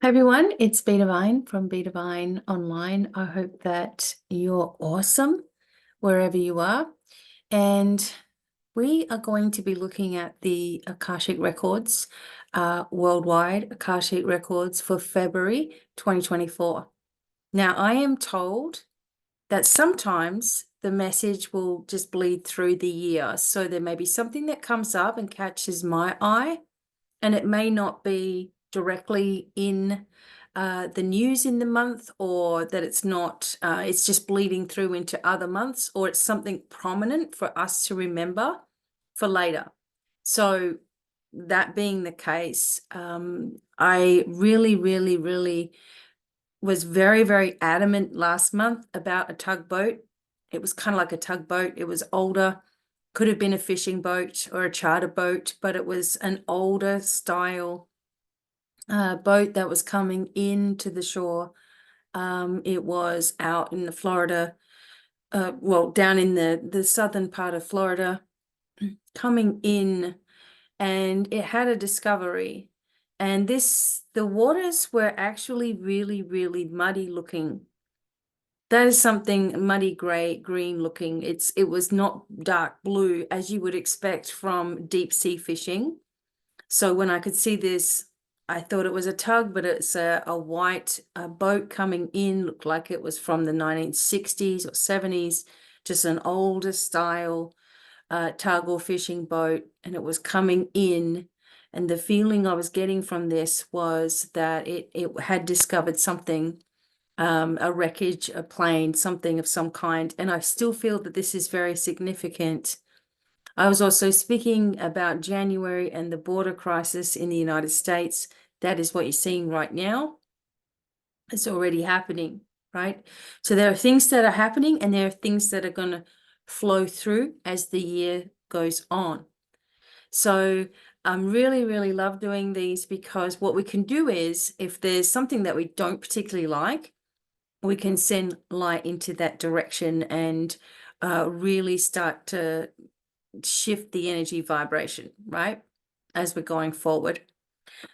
Hi everyone, it's BDevine from BDevine Online. I hope that you're awesome wherever you are. And we are going to be looking at the Akashic Records, worldwide Akashic Records for February 2024. Now, I am told that sometimes the message will just bleed through the year. So there may be something that comes up and catches my eye, and it may not be directly in the news in the month, or that it's not, it's just bleeding through into other months, or it's something prominent for us to remember for later. So that being the case, I really was very adamant last month about a tugboat. It was kind of like a tugboat. It was older, could have been a fishing boat or a charter boat, but it was an older style boat that was coming into the shore. It was out in the Florida, well, down in the southern part of Florida, coming in, and it had a discovery. And the waters were actually really muddy looking. That is something muddy green looking. It was not dark blue as you would expect from deep sea fishing. So when I could see this, I thought it was a tug, but it's a white boat coming in, looked like it was from the 1960s or 70s, just an older style tug or fishing boat, and it was coming in. And the feeling I was getting from this was that it had discovered something, a wreckage, a plane, something of some kind. And I still feel that this is very significant. I was also speaking about January and the border crisis in the United States. That is what you're seeing right now. It's already happening, right? So there are things that are happening, and there are things that are going to flow through as the year goes on. So I really love doing these, because what we can do is, if there's something that we don't particularly like, we can send light into that direction and really start to shift the energy vibration, right, as we're going forward.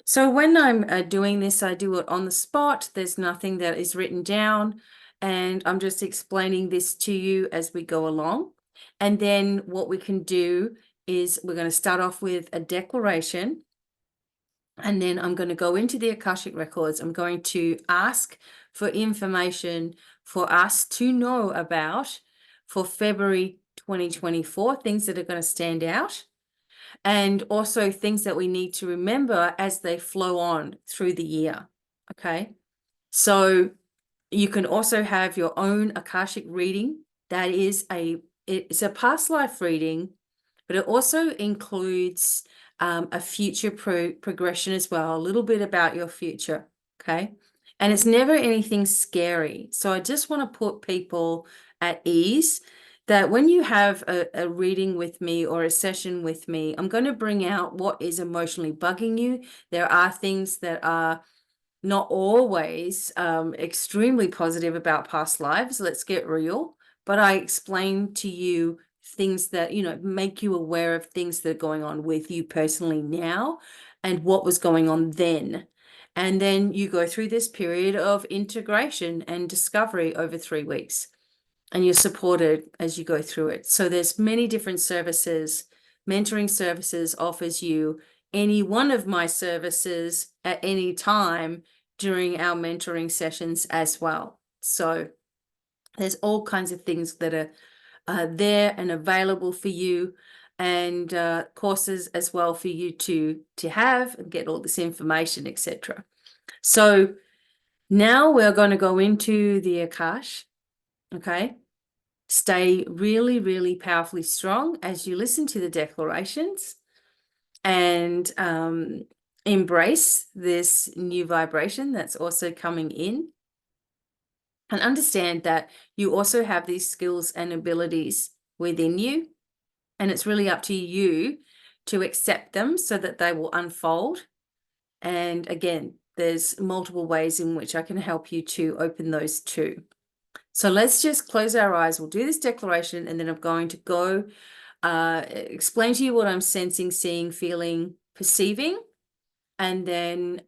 So when I'm doing this, I do it on the spot. There's nothing that is written down, and I'm just explaining this to you as we go along. And then what we can do is we're going to start off with a declaration, and then I'm going to go into the Akashic Records. I'm going to ask for information for us to know about for February 2024, things that are going to stand out, and also things that we need to remember as they flow on through the year. Okay. So you can also have your own Akashic reading. That is it's a past life reading, but it also includes a future progression as well, a little bit about your future. Okay. And it's never anything scary. So I just want to put people at ease that when you have a reading with me or a session with me, I'm going to bring out what is emotionally bugging you. There are things that are not always extremely positive about past lives. Let's get real. But I explain to you things that, make you aware of things that are going on with you personally now and what was going on then. And then you go through this period of integration and discovery over 3 weeks, and you're supported as you go through it. So there's many different services. Mentoring services offers you any one of my services at any time during our mentoring sessions as well. So there's all kinds of things that are there and available for you, and courses as well for you to have and get all this information, etc. So now we're going to go into the Akash. Okay. Stay really powerfully strong as you listen to the declarations, and embrace this new vibration that's also coming in. And understand that you also have these skills and abilities within you, and it's really up to you to accept them so that they will unfold. And again, there's multiple ways in which I can help you to open those too. So let's just close our eyes. We'll do this declaration, and then I'm going to go explain to you what I'm sensing, seeing, feeling, perceiving, and then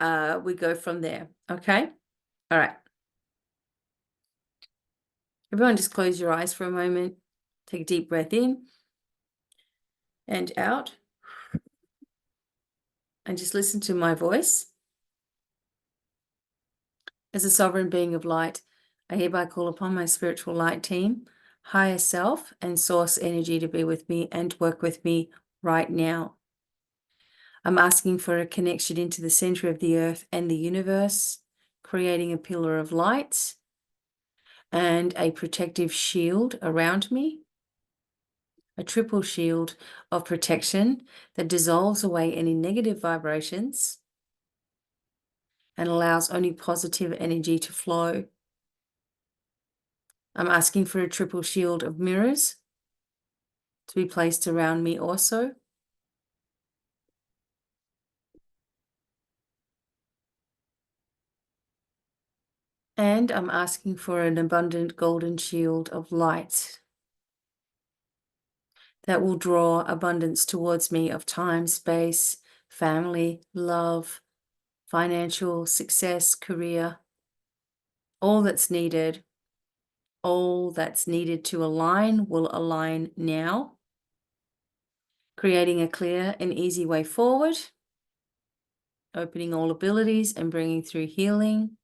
we go from there. Okay? All right. Everyone just close your eyes for a moment. Take a deep breath in and out. And just listen to my voice. As a sovereign being of light, I hereby call upon my spiritual light team, higher self, and source energy to be with me and work with me right now. I'm asking for a connection into the center of the earth and the universe, creating a pillar of light and a protective shield around me, a triple shield of protection that dissolves away any negative vibrations and allows only positive energy to flow. I'm asking for a triple shield of mirrors to be placed around me also. And I'm asking for an abundant golden shield of light that will draw abundance towards me of time, space, family, love, financial success, career, all that's needed. All that's needed to align will align now, creating a clear and easy way forward, opening all abilities and bringing through healing.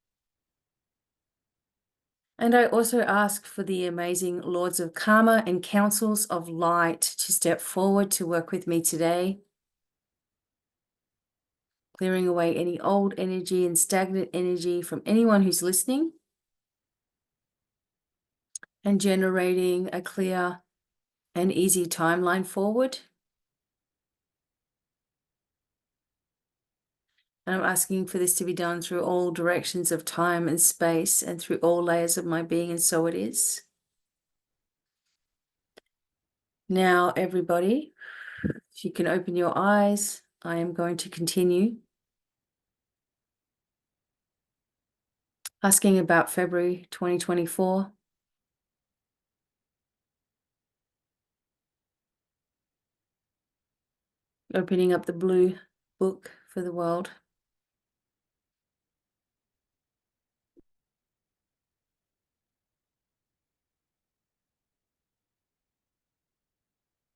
And I also ask for the amazing Lords of Karma and Councils of Light to step forward to work with me today, clearing away any old energy and stagnant energy from anyone who's listening, and generating a clear and easy timeline forward. And I'm asking for this to be done through all directions of time and space and through all layers of my being, and so it is. Now, everybody, if you can open your eyes, I am going to continue asking about February 2024. Opening up the blue book for the world.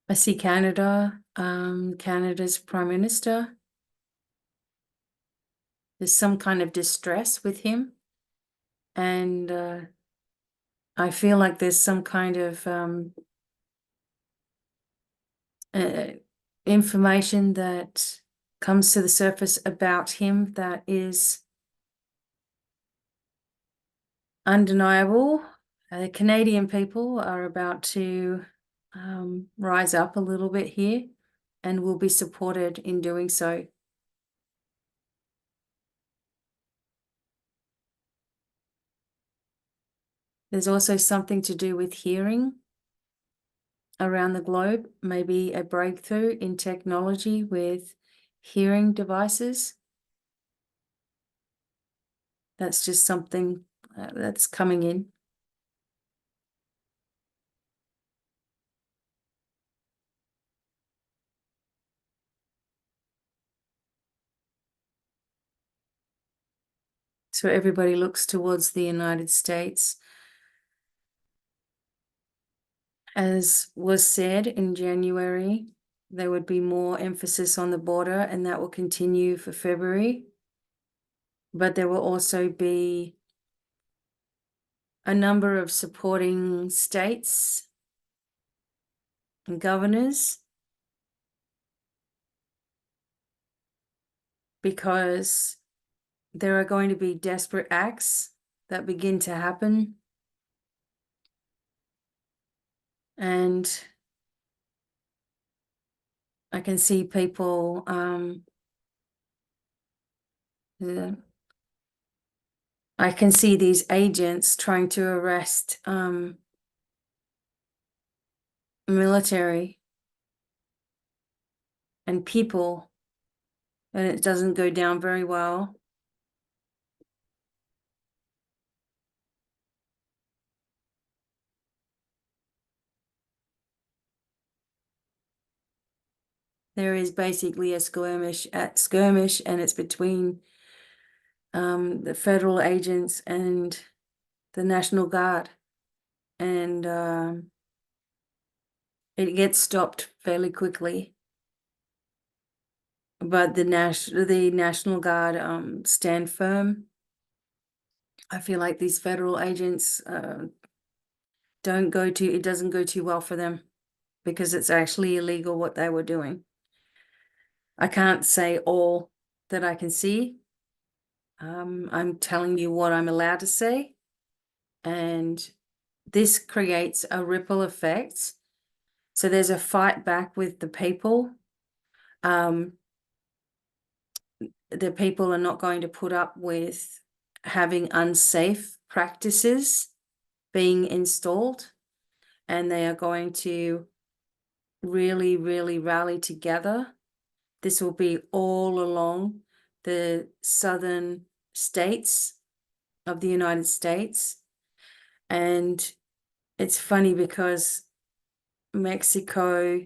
I see Canada, Canada's Prime Minister. There's some kind of distress with him. And I feel like there's some kind of information that comes to the surface about him that is undeniable. The Canadian people are about to rise up a little bit here and will be supported in doing so. There's also something to do with hearing around the globe, maybe a breakthrough in technology with hearing devices. That's just something that's coming in. So everybody looks towards the United States. As was said in January, there would be more emphasis on the border, and that will continue for February. But there will also be a number of supporting states and governors, because there are going to be desperate acts that begin to happen. And I can see people, I can see these agents trying to arrest military and people, and it doesn't go down very well. There is basically a skirmish, and it's between the federal agents and the National Guard, and it gets stopped fairly quickly. But the National Guard stand firm. I feel like these federal agents it doesn't go too well for them, because it's actually illegal what they were doing. I can't say all that I can see. I'm telling you what I'm allowed to say, and this creates a ripple effect. So there's a fight back with the people. The people are not going to put up with having unsafe practices being installed, and they are going to really, really rally together. This will be all along the southern states of the United States. And it's funny because Mexico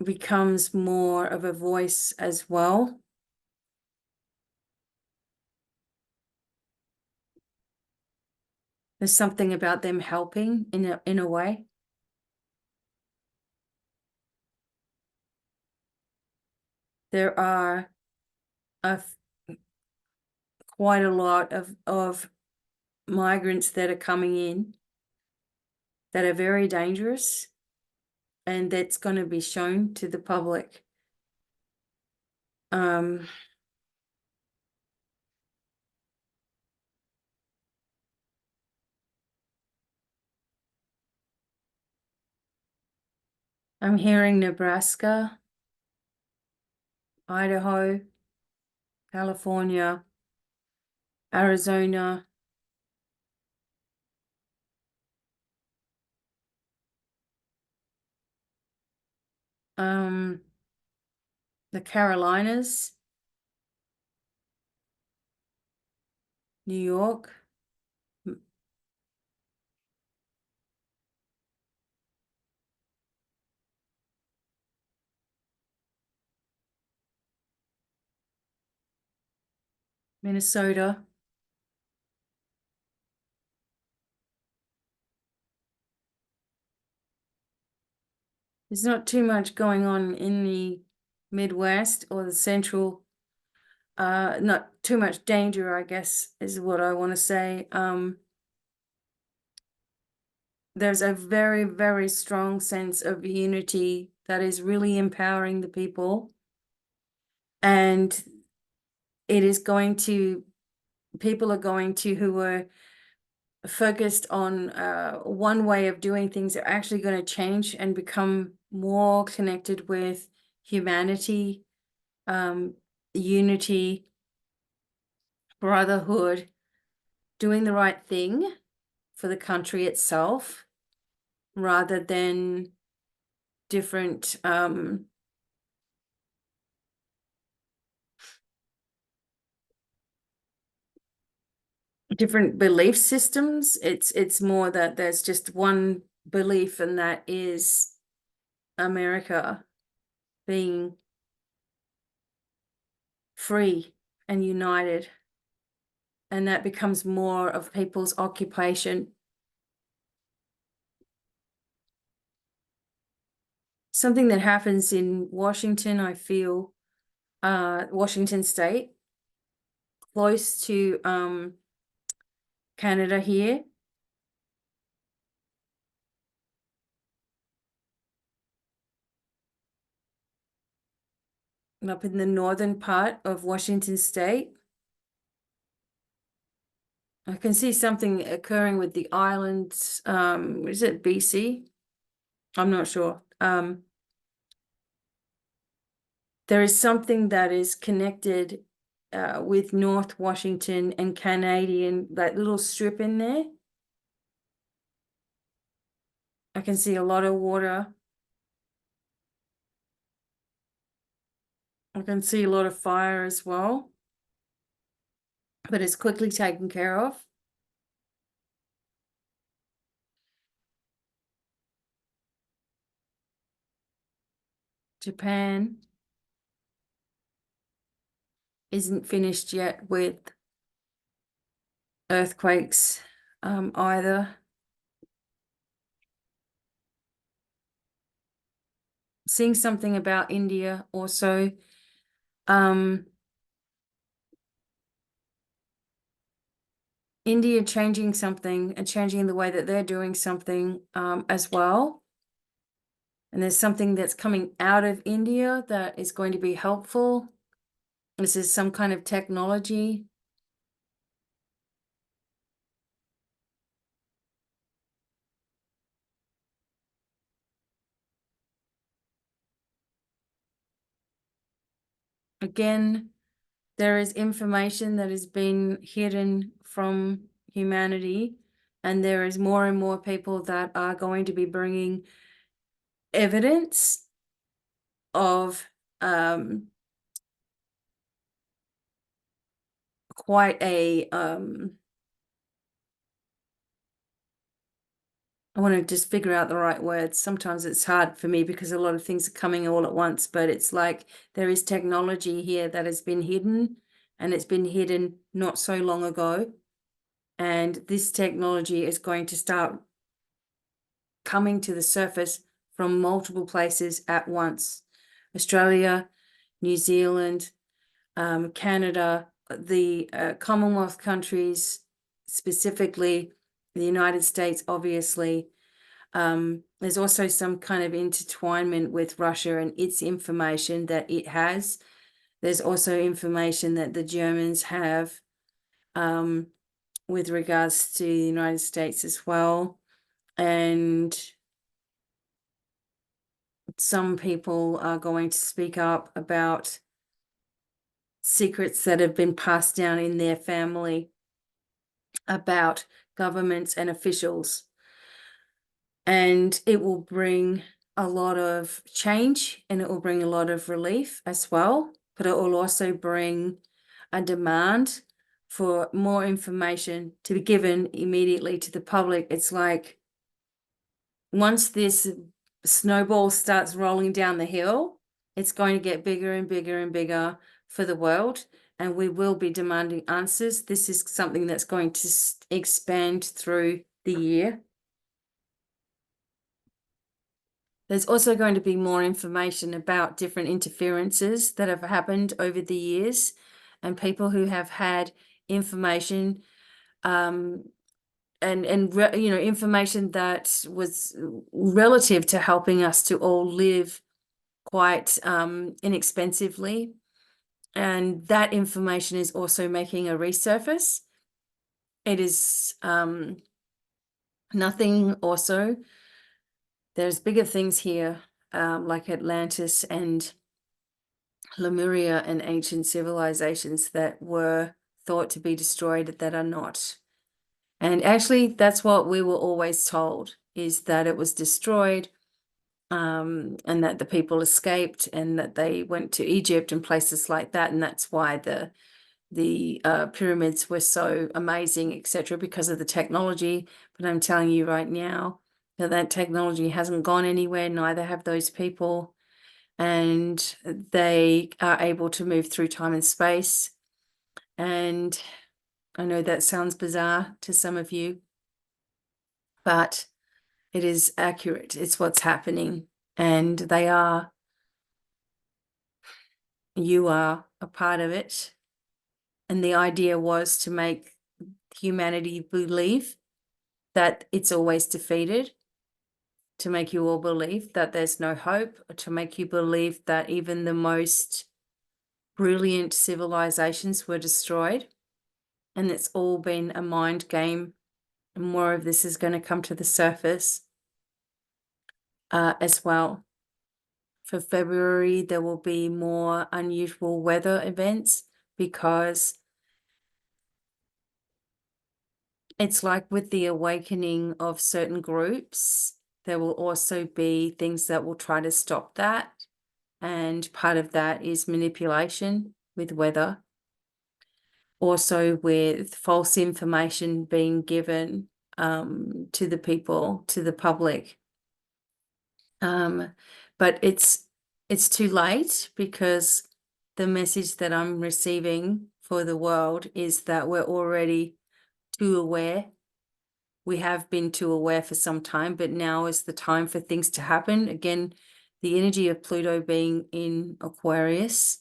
becomes more of a voice as well. There's something about them helping in a way. There are quite a lot of migrants that are coming in that are very dangerous, and that's going to be shown to the public. I'm hearing Nebraska, Idaho, California, Arizona, the Carolinas, New York, Minnesota. There's not too much going on in the Midwest or the Central. Not too much danger, I guess, is what I want to say. There's a very, very strong sense of unity that is really empowering the people. And it is going to, people are going to, who were focused on one way of doing things, are actually going to change and become more connected with humanity, unity, brotherhood, doing the right thing for the country itself, rather than different different belief systems. It's more that there's just one belief, and that is America being free and united, and that becomes more of people's occupation. Something that happens in Washington, I feel, Washington State, close to Canada here. Up in the northern part of Washington State. I can see something occurring with the islands. Is it BC? I'm not sure. There is something that is connected with North Washington and Canadian, that little strip in there. I can see a lot of water. I can see a lot of fire as well, but it's quickly taken care of. Japan isn't finished yet with earthquakes either. Seeing something about India also. India changing something and changing the way that they're doing something as well. And there's something that's coming out of India that is going to be helpful. This is some kind of technology. Again, there is information that has been hidden from humanity, and there is more and more people that are going to be bringing evidence of quite a I want to just figure out the right words. Sometimes it's hard for me because a lot of things are coming all at once, but it's like there is technology here that has been hidden, and it's been hidden not so long ago. And this technology is going to start coming to the surface from multiple places at once. Australia, New Zealand, Canada, the Commonwealth countries, specifically the United States, obviously. There's also some kind of intertwinement with Russia and its information that it has. There's also information that the Germans have with regards to the United States as well. And some people are going to speak up about secrets that have been passed down in their family about governments and officials. And it will bring a lot of change, and it will bring a lot of relief as well, but it will also bring a demand for more information to be given immediately to the public. It's like once this snowball starts rolling down the hill, it's going to get bigger and bigger and bigger for the world, and we will be demanding answers. This is something that's going to expand through the year. There's also going to be more information about different interferences that have happened over the years, and people who have had information information that was relative to helping us to all live quite inexpensively. And that information is also making a resurface. It is nothing also. There's bigger things here, like Atlantis and Lemuria and ancient civilizations that were thought to be destroyed that are not. And actually, that's what we were always told, is that it was destroyed, and that the people escaped, and that they went to Egypt and places like that. And that's why the pyramids were so amazing, etc., because of the technology. But I'm telling you right now that that technology hasn't gone anywhere, neither have those people. And they are able to move through time and space. And I know that sounds bizarre to some of you, but it is accurate. It's what's happening. And you are a part of it. And the idea was to make humanity believe that it's always defeated, to make you all believe that there's no hope, to make you believe that even the most brilliant civilizations were destroyed. And it's all been a mind game. And more of this is going to come to the surface as well. For February, there will be more unusual weather events, because it's like with the awakening of certain groups, there will also be things that will try to stop that. And part of that is manipulation with weather. Also with false information being given to the people, to the public. But it's it's too late, because the message that I'm receiving for the world is that we're already too aware. We have been too aware for some time, but now is the time for things to happen. Again, the energy of Pluto being in Aquarius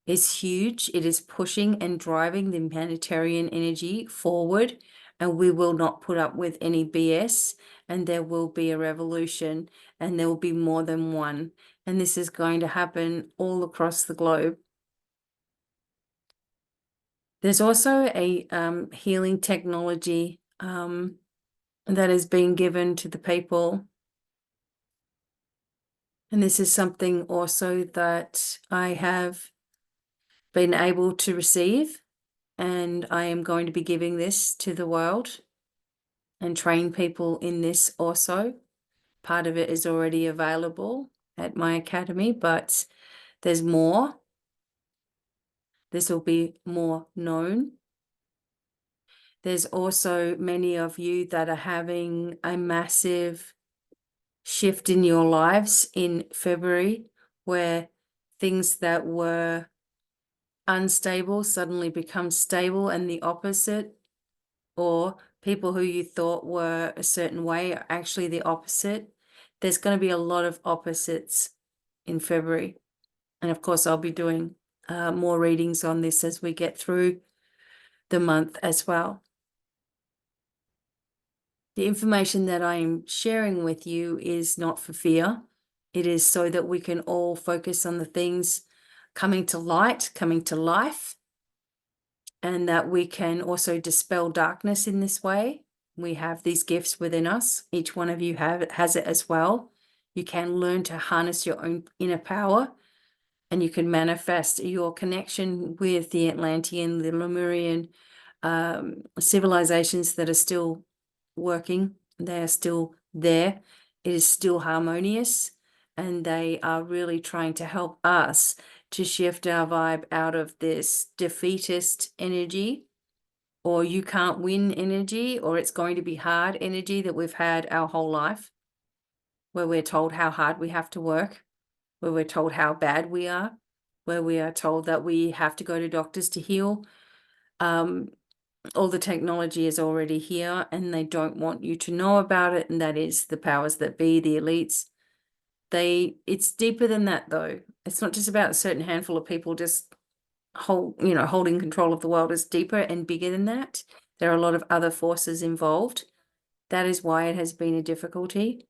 is huge. It is pushing and driving the humanitarian energy forward, and we will not put up with any BS, and there will be a revolution, and there will be more than one. And this is going to happen all across the globe. There's also a healing technology that is being given to the people. And this is something also that I have been able to receive, and I am going to be giving this to the world and train people in this also. Part of it is already available at my academy, but there's more. This will be more known. There's also many of you that are having a massive shift in your lives in February, where things that were unstable suddenly become stable, and the opposite, or people who you thought were a certain way are actually the opposite. There's going to be a lot of opposites in February. And of course, I'll be doing more readings on this as we get through the month as well. The information that I am sharing with you is not for fear. It is so that we can all focus on the things coming to light, coming to life, and that we can also dispel darkness in this way. We have these gifts within us. Each one of you has it as well. You can learn to harness your own inner power, and you can manifest your connection with the Atlantean, the Lemurian civilizations that are still working. They are still there. It is still harmonious, and they are really trying to help us to shift our vibe out of this defeatist energy, or you can't win energy, or it's going to be hard energy that we've had our whole life, where we're told how hard we have to work, where we're told how bad we are, where we are told that we have to go to doctors to heal. All the technology is already here, and they don't want you to know about it, and that is the powers that be, the elites. It's deeper than that, though. It's not just about a certain handful of people just holding control of the world. It's deeper and bigger than that. There are a lot of other forces involved. That is why it has been a difficulty.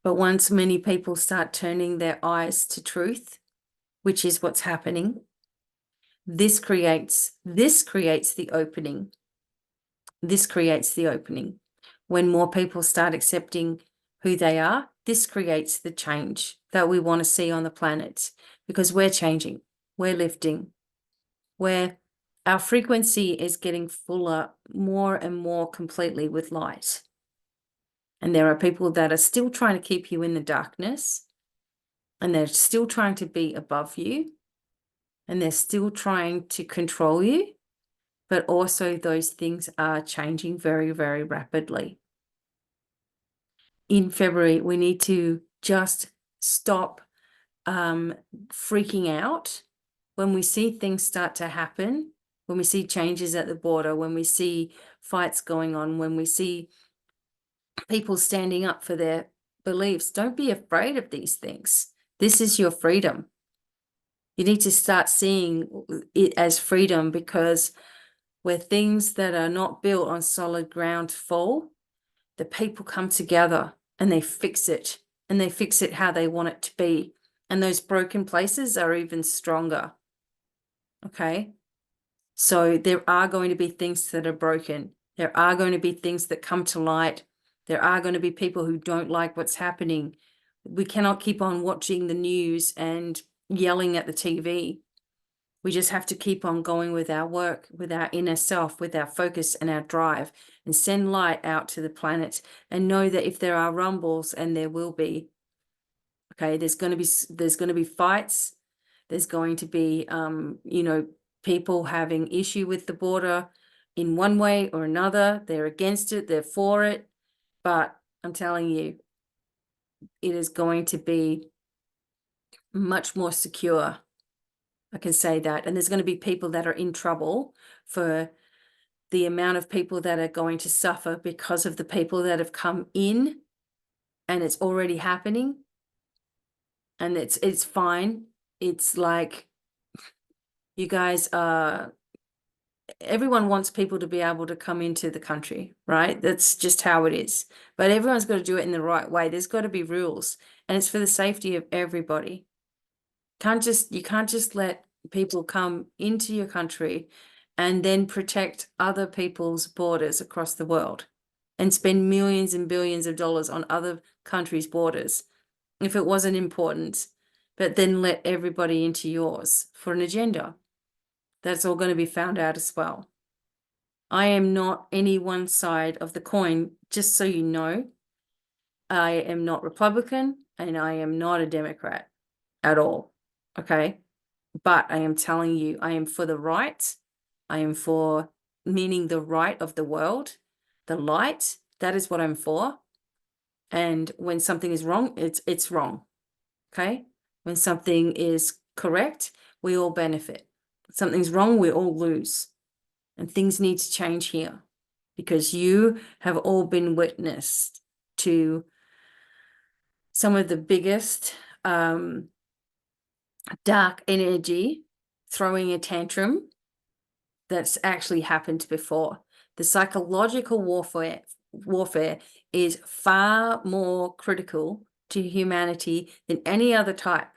But once many people start turning their eyes to truth, which is what's happening, this creates the opening. This creates the opening. When more people start accepting who they are, this creates the change that we want to see on the planet, because we're changing, we're lifting, where our frequency is getting fuller more and more completely with light. And there are people that are still trying to keep you in the darkness, and they're still trying to be above you, and they're still trying to control you. But also those things are changing very, very rapidly. In February, we need to just stop freaking out when we see things start to happen, when we see changes at the border, when we see fights going on, when we see people standing up for their beliefs. Don't be afraid of these things. This is your freedom. You need to start seeing it as freedom, because where things that are not built on solid ground fall, the people come together and they fix it, and they fix it how they want it to be. And those broken places are even stronger. Okay. So there are going to be things that are broken. There are going to be things that come to light. There are going to be people who don't like what's happening. We cannot keep on watching the news and yelling at the TV. We just have to keep on going with our work, with our inner self, with our focus and our drive, and send light out to the planet, and know that if there are rumbles, and there will be, okay, there's going to be fights. There's going to be, people having issue with the border in one way or another. They're against it, they're for it. But I'm telling you, it is going to be much more secure. I can say that. And there's going to be people that are in trouble for the amount of people that are going to suffer because of the people that have come in, and it's already happening. And it's fine. It's like, you guys are, everyone wants people to be able to come into the country, right? That's just how it is. But everyone's got to do it in the right way. There's got to be rules, and it's for the safety of everybody. You can't just let people come into your country and then protect other people's borders across the world and spend millions and billions of dollars on other countries' borders if it wasn't important, but then let everybody into yours for an agenda. That's all going to be found out as well. I am not any one side of the coin, just so you know. I am not Republican and I am not a Democrat at all. Okay. But I am telling you, I am for the right. I am for, meaning the right of the world, the light. That is what I'm for. And when something is wrong, it's wrong. Okay. When something is correct, we all benefit. If something's wrong, we all lose. And things need to change here, because you have all been witness to some of the biggest dark energy throwing a tantrum that's actually happened before. The psychological warfare is far more critical to humanity than any other type.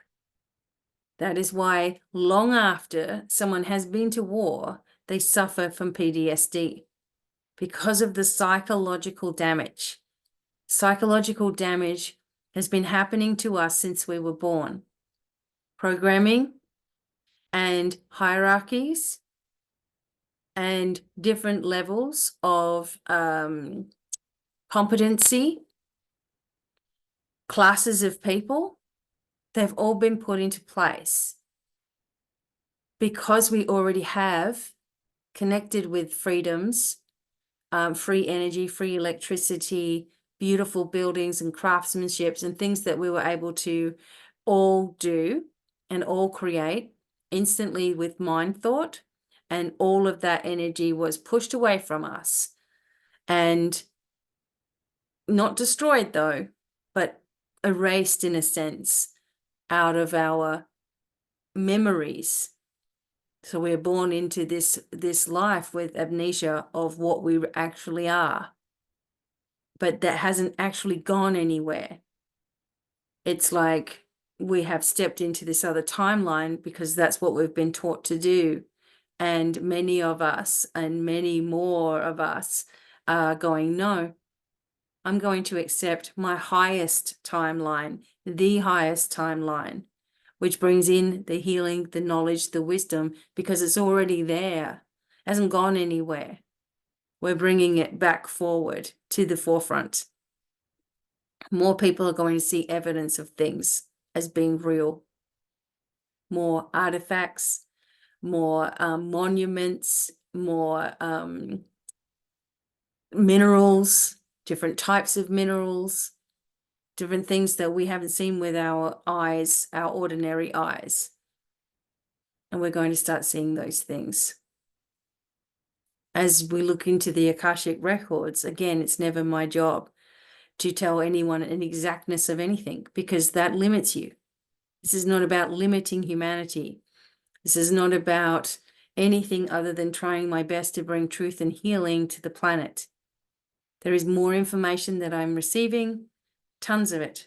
That is why long after someone has been to war, they suffer from PTSD, because of the psychological damage. Psychological damage has been happening to us since we were born. Programming and hierarchies and different levels of competency, classes of people, they've all been put into place because we already have connected with freedoms, free energy, free electricity, beautiful buildings and craftsmanships and things that we were able to all do and all create instantly with mind thought. And all of that energy was pushed away from us and not destroyed though, but erased in a sense out of our memories. So we're born into this life with amnesia of what we actually are, but that hasn't actually gone anywhere. It's like we have stepped into this other timeline because that's what we've been taught to do. And many of us and many more of us are going, no, I'm going to accept my highest timeline, the highest timeline, which brings in the healing, the knowledge, the wisdom, because it's already there. It hasn't gone anywhere. We're bringing it back forward to the forefront. More people are going to see evidence of things as being real. More artifacts, more monuments, more minerals, different types of minerals, different things that we haven't seen with our eyes, our ordinary eyes. And we're going to start seeing those things. As we look into the Akashic Records, again, it's never my job to tell anyone an exactness of anything, because that limits you. This is not about limiting humanity. This is not about anything other than trying my best to bring truth and healing to the planet. There is more information that I'm receiving, tons of it,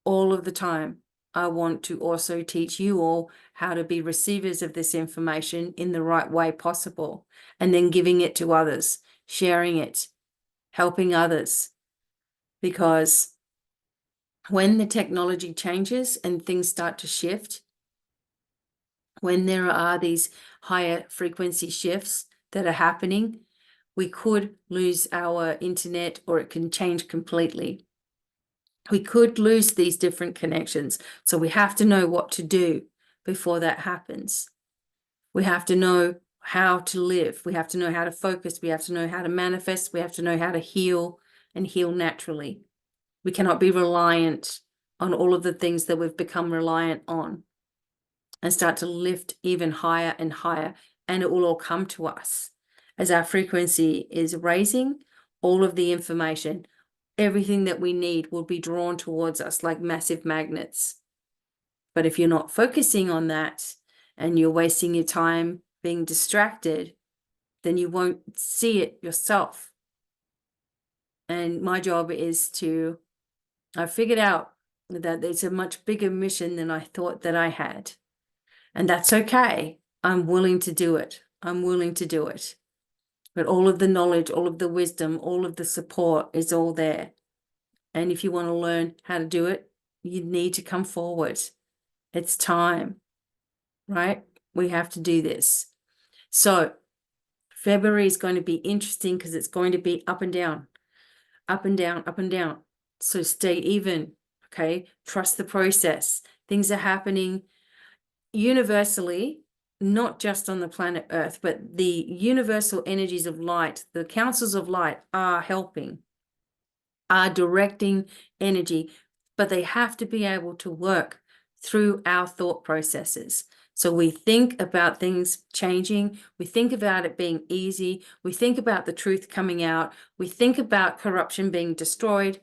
all of the time. I want to also teach you all how to be receivers of this information in the right way possible, and then giving it to others, sharing it, helping others. Because when the technology changes and things start to shift, when there are these higher frequency shifts that are happening, we could lose our internet, or it can change completely. We could lose these different connections. So we have to know what to do before that happens. We have to know how to live. We have to know how to focus. We have to know how to manifest. We have to know how to heal and heal naturally. We cannot be reliant on all of the things that we've become reliant on, and start to lift even higher and higher. And it will all come to us as our frequency is raising. All of the information, everything that we need, will be drawn towards us like massive magnets. But if you're not focusing on that and you're wasting your time being distracted, then you won't see it yourself. And my job is I figured out that it's a much bigger mission than I thought that I had. And that's okay. I'm willing to do it. I'm willing to do it. But all of the knowledge, all of the wisdom, all of the support is all there. And if you want to learn how to do it, you need to come forward. It's time, right? We have to do this. So February is going to be interesting because it's going to be up and down, up and down, up and down. So stay even, okay? Trust the process. Things are happening universally, not just on the planet Earth, but the universal energies of light, the councils of light are helping, are directing energy, but they have to be able to work through our thought processes. So we think about things changing, we think about it being easy, we think about the truth coming out, we think about corruption being destroyed,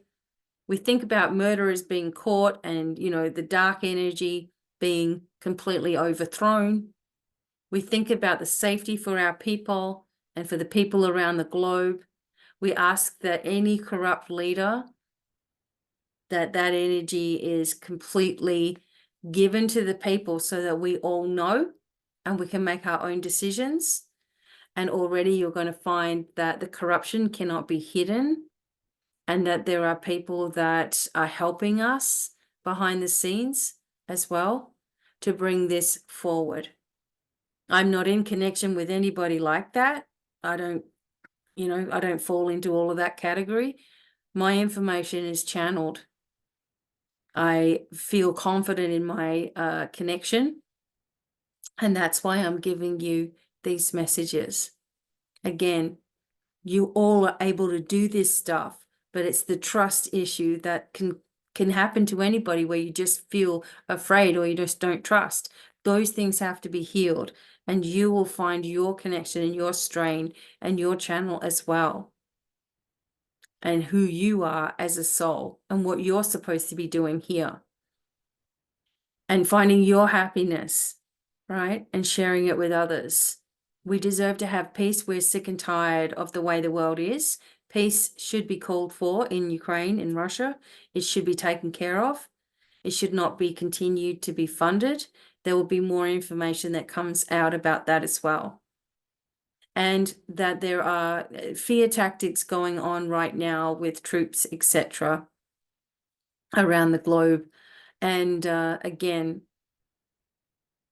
we think about murderers being caught and, the dark energy being completely overthrown. We think about the safety for our people and for the people around the globe. We ask that any corrupt leader, that energy is completely given to the people so that we all know and we can make our own decisions. And already you're going to find that the corruption cannot be hidden, and that there are people that are helping us behind the scenes as well to bring this forward. I'm not in connection with anybody like that. I don't fall into all of that category. My information is channeled. I feel confident in my connection, and that's why I'm giving you these messages. Again, you all are able to do this stuff, but it's the trust issue that can happen to anybody, where you just feel afraid or you just don't trust. Those things have to be healed, and you will find your connection and your strain and your channel as well, and who you are as a soul and what you're supposed to be doing here, and finding your happiness, right? And sharing it with others. We deserve to have peace. We're sick and tired of the way the world is. Peace should be called for in Ukraine, in Russia. It should be taken care of. It should not be continued to be funded. There will be more information that comes out about that as well. And that there are fear tactics going on right now with troops, etc., around the globe. And again,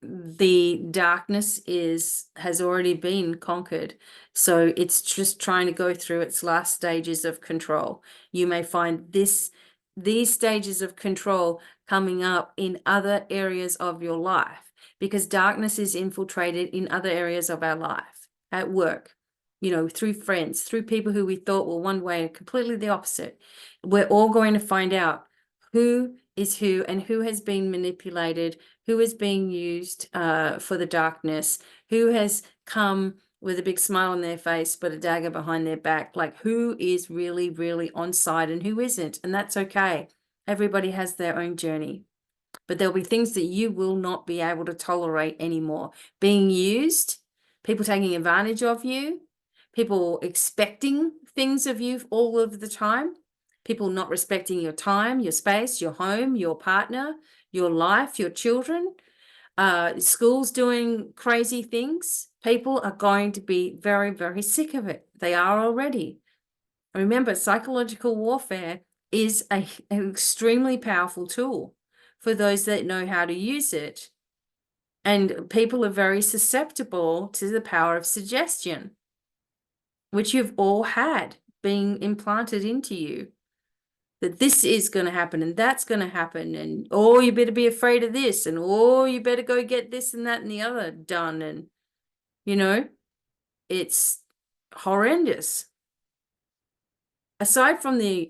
the darkness has already been conquered. So it's just trying to go through its last stages of control. You may find these stages of control coming up in other areas of your life, because darkness is infiltrated in other areas of our life, at work, through friends, through people who we thought were one way and completely the opposite. We're all going to find out who is who and who has been manipulated, who is being used for the darkness, who has come with a big smile on their face but a dagger behind their back, like who is really, really on side and who isn't. And that's okay. Everybody has their own journey. But there'll be things that you will not be able to tolerate anymore. Being used, people taking advantage of you, people expecting things of you all of the time, people not respecting your time, your space, your home, your partner, your life, your children, schools doing crazy things. People are going to be very, very sick of it. They are already. Remember, psychological warfare is an extremely powerful tool for those that know how to use it. And people are very susceptible to the power of suggestion, which you've all had being implanted into you, that this is going to happen and that's going to happen, and oh, you better be afraid of this, and oh, you better go get this and that and the other done. And it's horrendous. Aside from the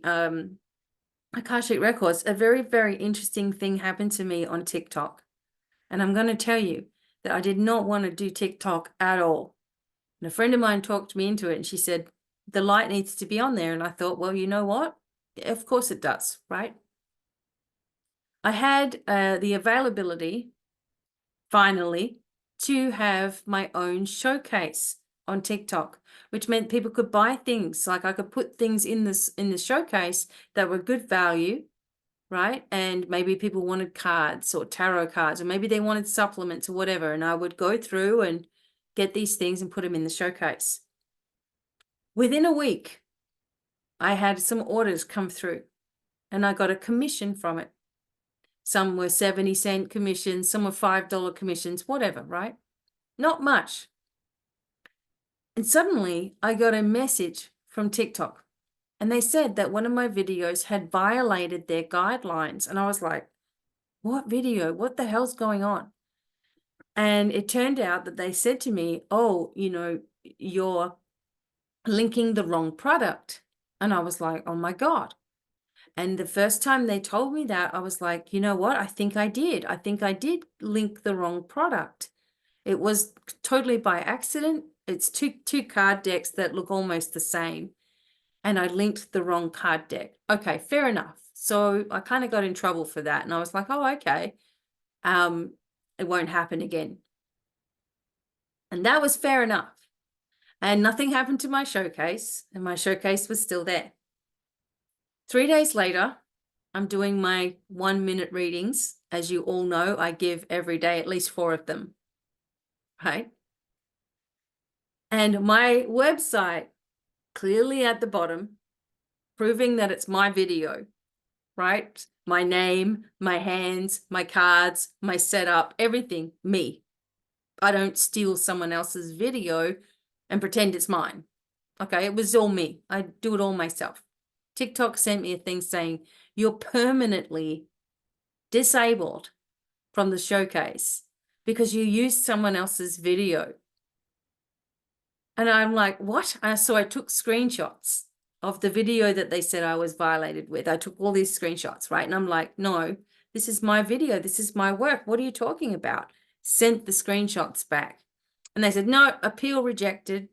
Akashic Records, a very, very interesting thing happened to me on TikTok. And I'm going to tell you that I did not want to do TikTok at all. And a friend of mine talked me into it, and she said, the light needs to be on there. And I thought, well, you know what? Of course it does, right? I had the availability, finally, to have my own showcase on TikTok, which meant people could buy things. Like I could put things in the showcase that were good value, right? And maybe people wanted cards or tarot cards, or maybe they wanted supplements or whatever. And I would go through and get these things and put them in the showcase. Within a week, I had some orders come through and I got a commission from it. Some were 70-cent commissions, some were $5 commissions, whatever, right? Not much. And suddenly I got a message from TikTok, and they said that one of my videos had violated their guidelines. And I was like, what video? What the hell's going on? And it turned out that they said to me, oh, you know, you're linking the wrong product. And I was like, oh my God. And the first time they told me that, I was like, you know what? I think I did. I think I did link the wrong product. It was totally by accident. It's two card decks that look almost the same. And I linked the wrong card deck. Okay, fair enough. So I kind of got in trouble for that. And I was like, oh, okay. It won't happen again. And that was fair enough. And nothing happened to my showcase, and my showcase was still there. 3 days later, I'm doing my 1-minute readings. As you all know, I give every day at least 4 of them, right? And my website, clearly at the bottom, proving that it's my video, right? My name, my hands, my cards, my setup, everything, me. I don't steal someone else's video and pretend it's mine. Okay, it was all me. I do it all myself. TikTok sent me a thing saying, you're permanently disabled from the showcase because you used someone else's video. And I'm like, what? So I took screenshots of the video that they said I was violated with. I took all these screenshots, right? And I'm like, no, this is my video. This is my work. What are you talking about? Sent the screenshots back. And they said, no, appeal rejected.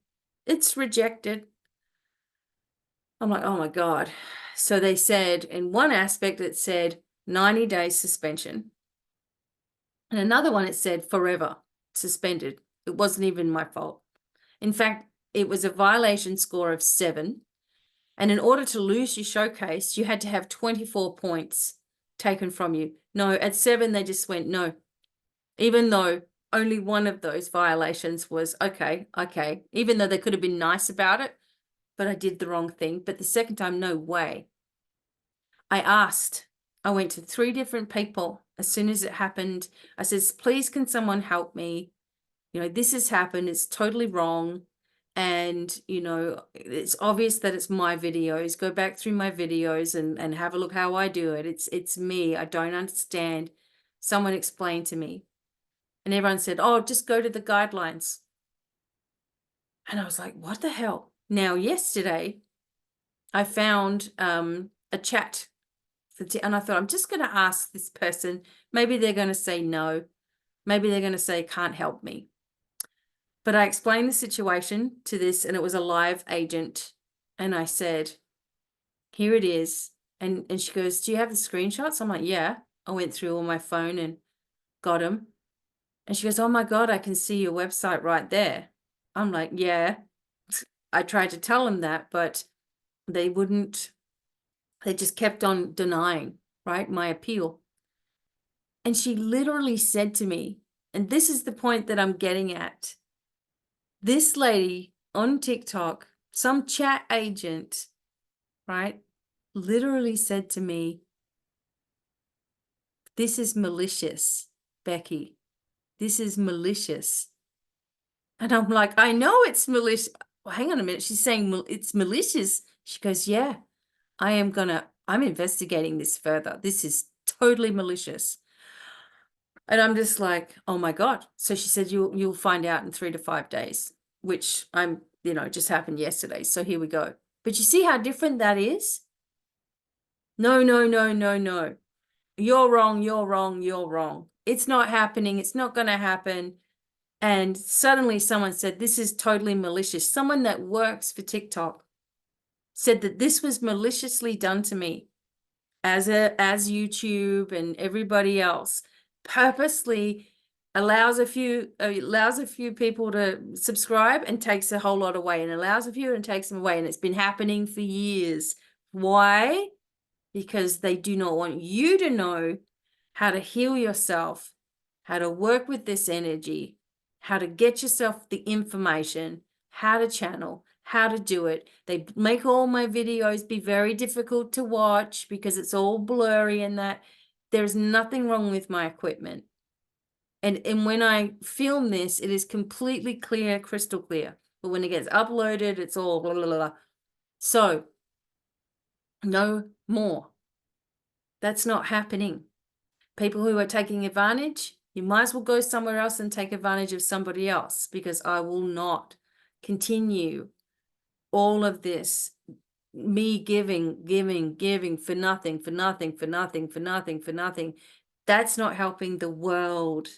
It's rejected. I'm like, oh my God. So they said in one aspect, it said 90 days suspension. And another one, it said forever suspended. It wasn't even my fault. In fact, it was a violation score of 7. And in order to lose your showcase, you had to have 24 points taken from you. No, at 7, they just went, no. Even though only one of those violations was, okay. Even though they could have been nice about it, but I did the wrong thing. But the second time, no way. I went to 3 different people as soon as it happened. I says, please, can someone help me? You know, this has happened. It's totally wrong. And, you know, it's obvious that it's my videos. Go back through my videos and have a look how I do it. It's me. I don't understand. Someone explain to me. And everyone said, oh, just go to the guidelines. And I was like, what the hell? Now, yesterday, I found a chat. And I thought, I'm just going to ask this person. Maybe they're going to say no. Maybe they're going to say, can't help me. But I explained the situation to this, and it was a live agent. And I said, here it is. And she goes, do you have the screenshots? I'm like, yeah. I went through on my phone and got them. And she goes, oh my God, I can see your website right there. I'm like, yeah. I tried to tell them that, but they wouldn't. They just kept on denying, right, my appeal. And she literally said to me, and this is the point that I'm getting at, this lady on TikTok, some chat agent, right, literally said to me, this is malicious, Becky. This is malicious. And I'm like, I know it's malicious. Well, hang on a minute. She's saying it's malicious. She goes, yeah, I'm investigating this further. This is totally malicious. And I'm just like, oh my God. So she said, you'll find out in 3 to 5 days, which just happened yesterday. So here we go. But you see how different that is? No, no, no, no, no. You're wrong, you're wrong, you're wrong. It's not happening. It's not going to happen. And suddenly someone said, this is totally malicious. Someone that works for TikTok said that this was maliciously done to me, as YouTube and everybody else purposely allows a few people to subscribe and takes a whole lot away, and allows a few and takes them away. And it's been happening for years. Why? Because they do not want you to know how to heal yourself, how to work with this energy, how to get yourself the information, how to channel, how to do it. They make all my videos be very difficult to watch because it's all blurry and that. There's nothing wrong with my equipment. And when I film this, it is completely clear, crystal clear. But when it gets uploaded, it's all blah, blah, blah, blah. So, no more. That's not happening. People who are taking advantage, you might as well go somewhere else and take advantage of somebody else, because I will not continue all of this, me giving for nothing, for nothing, for nothing, for nothing, for nothing. That's not helping the world.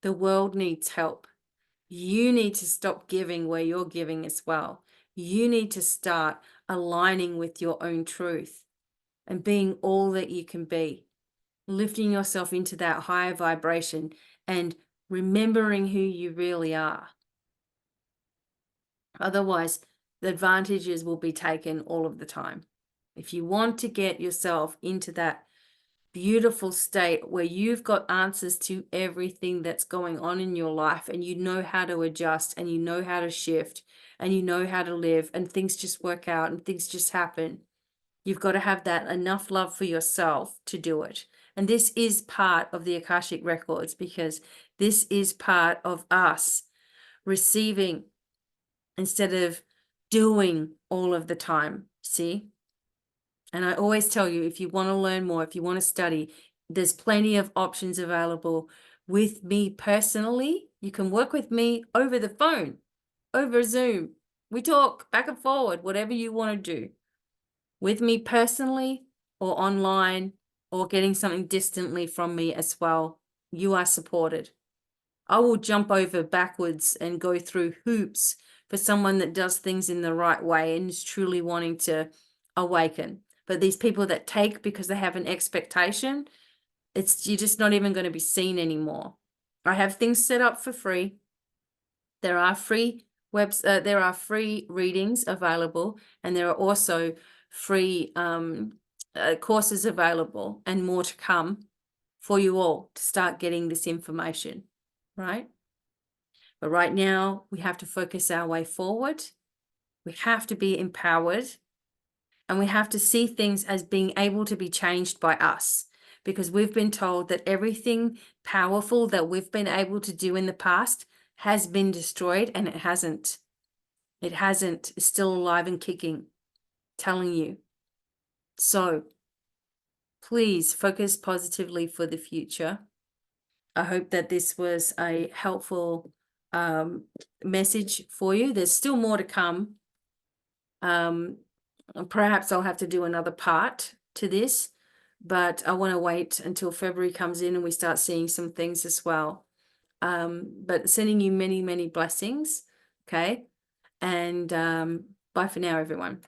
The world needs help. You need to stop giving where you're giving as well. You need to start aligning with your own truth and being all that you can be. Lifting yourself into that higher vibration and remembering who you really are. Otherwise, the advantages will be taken all of the time. If you want to get yourself into that beautiful state where you've got answers to everything that's going on in your life, and you know how to adjust, and you know how to shift, and you know how to live, and things just work out and things just happen, you've got to have that enough love for yourself to do it. And this is part of the Akashic Records, because this is part of us receiving instead of doing all of the time. See? And I always tell you, if you want to learn more, if you want to study, there's plenty of options available with me personally. You can work with me over the phone, over Zoom. We talk back and forward, whatever you want to do. With me personally, or online, or getting something distantly from me as well, you are supported. I will jump over backwards and go through hoops for someone that does things in the right way and is truly wanting to awaken. But these people that take because they have an expectation, you're just not even going to be seen anymore. I have things set up for free. There are free readings available, and there are also free courses available, and more to come for you all to start getting this information, right? But right now, we have to focus our way forward. We have to be empowered, and we have to see things as being able to be changed by us, because we've been told that everything powerful that we've been able to do in the past has been destroyed, and it hasn't. It hasn't. It's still alive and kicking, telling you. So please focus positively for the future. I hope that this was a helpful message for you. There's still more to come. Perhaps I'll have to do another part to this, but I want to wait until February comes in and we start seeing some things as well. But sending you many, many blessings. Okay. And bye for now, everyone.